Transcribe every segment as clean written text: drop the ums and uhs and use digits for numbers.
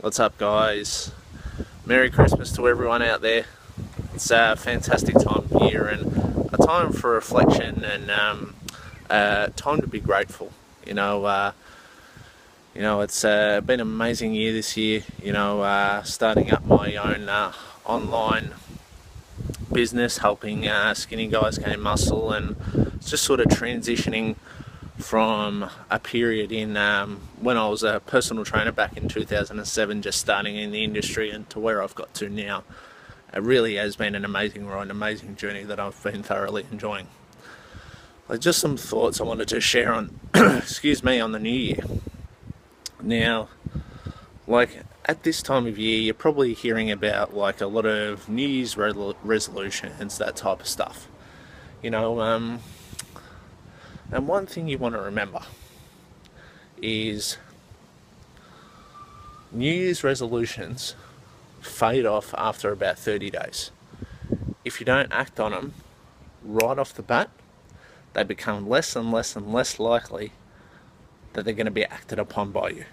What's up, guys? Merry Christmas to everyone out there. It's a fantastic time of year and a time for reflection and time to be grateful. It's been an amazing year this year. Starting up my own online business, helping skinny guys gain muscle, and just sort of transitioning from a period in when I was a personal trainer back in 2007, just starting in the industry, and to where I've got to now. It really has been an amazing ride, an amazing journey that I've been thoroughly enjoying. Just some thoughts I wanted to share on, excuse me, on the new year. Now, at this time of year, you're probably hearing about a lot of New Year's resolutions, that type of stuff. And one thing you want to remember is New Year's resolutions fade off after about 30 days. If you don't act on them right off the bat, they become less and less and less likely that they're going to be acted upon by you.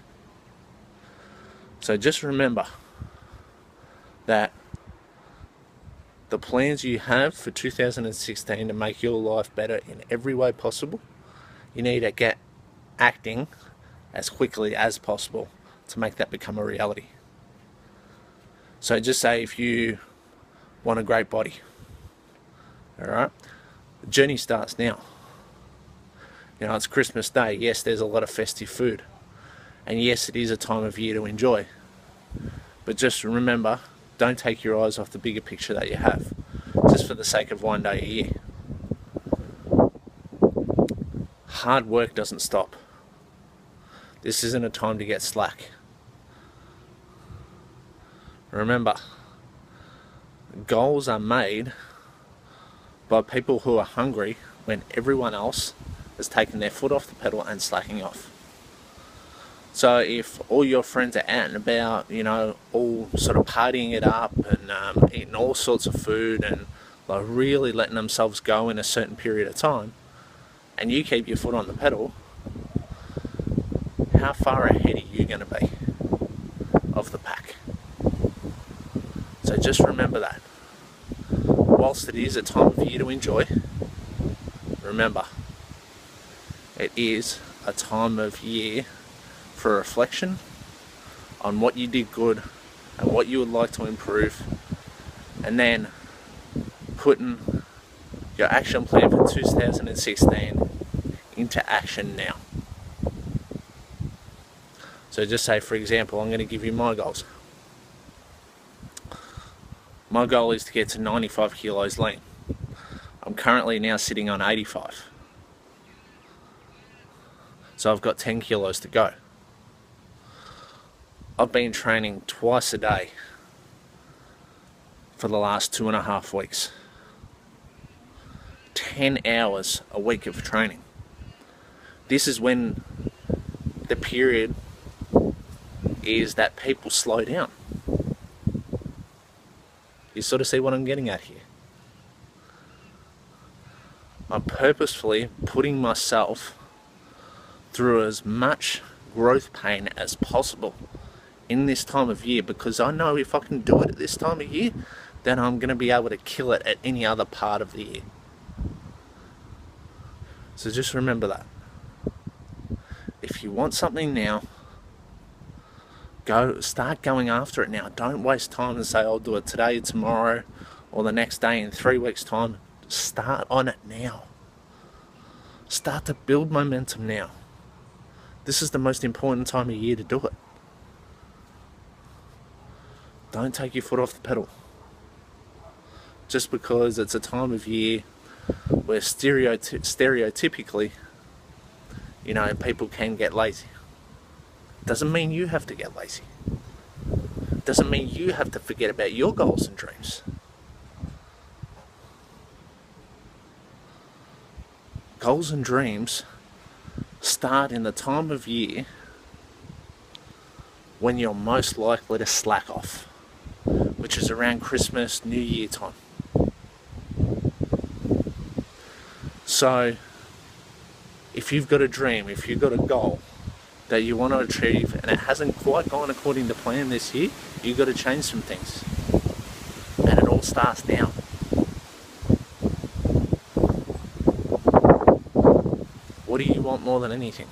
So just remember that the plans you have for 2016 to make your life better in every way possible, you need to get acting as quickly as possible to make that become a reality. So just say if you want a great body, alright, the journey starts now. It's Christmas Day. Yes, there's a lot of festive food, and yes, it is a time of year to enjoy, but just remember, don't take your eyes off the bigger picture that you have, just for the sake of one day a year. Hard work doesn't stop. This isn't a time to get slack. Remember, goals are made by people who are hungry when everyone else has taken their foot off the pedal and slacking off. So if all your friends are out and about, all sort of partying it up and eating all sorts of food and really letting themselves go in a certain period of time, and you keep your foot on the pedal, how far ahead are you going to be of the pack? So just remember that. Whilst it is a time of year to enjoy, remember, it is a time of year for reflection on what you did good and what you would like to improve, and then putting your action plan for 2016 into action now. So just say, for example, I'm going to give you my goals. My goal is to get to 95 kilos lean. I'm currently now sitting on 85. So I've got 10 kilos to go. I've been training twice a day for the last 2.5 weeks. 10 hours a week of training. This is when the period is that people slow down. You sort of see what I'm getting at here. I'm purposefully putting myself through as much growth pain as possible in this time of year, because I know if I can do it at this time of year, then I'm going to be able to kill it at any other part of the year. So just remember that. If you want something now, start going after it now. Don't waste time and say, I'll do it today, tomorrow, or the next day, in 3 weeks' time. Start on it now. Start to build momentum now. This is the most important time of year to do it. Don't take your foot off the pedal. Just because it's a time of year where stereotypically, people can get lazy. Doesn't mean you have to get lazy. Doesn't mean you have to forget about your goals and dreams. Goals and dreams start in the time of year when you're most likely to slack off, which is around Christmas, New Year time. So if you've got a dream, if you've got a goal that you want to achieve and it hasn't quite gone according to plan this year, you've got to change some things. And it all starts now. What do you want more than anything?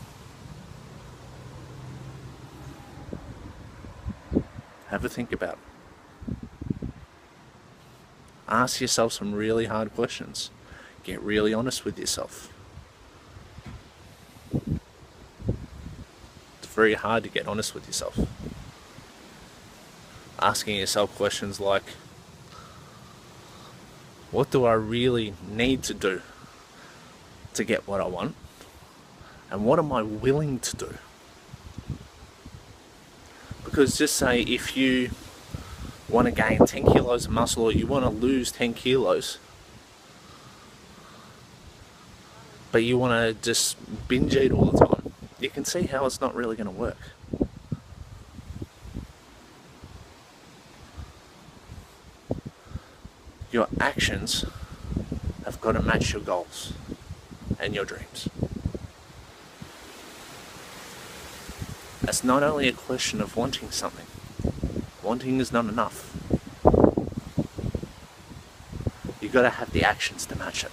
Have a think about it. Ask yourself some really hard questions. Get really honest with yourself. It's very hard to get honest with yourself. Asking yourself questions like, what do I really need to do to get what I want? And what am I willing to do? Because just say if you want to gain 10 kilos of muscle or you want to lose 10 kilos, but you want to just binge eat all the time, you can see how it's not really going to work. Your actions have got to match your goals and your dreams. It's not only a question of wanting something. Wanting is not enough. You've got to have the actions to match it.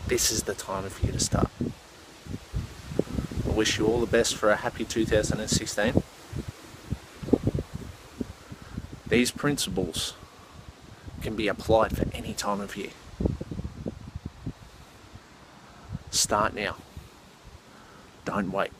This is the time for you to start. I wish you all the best for a happy 2016. These principles can be applied for any time of year. Start now. Don't wait.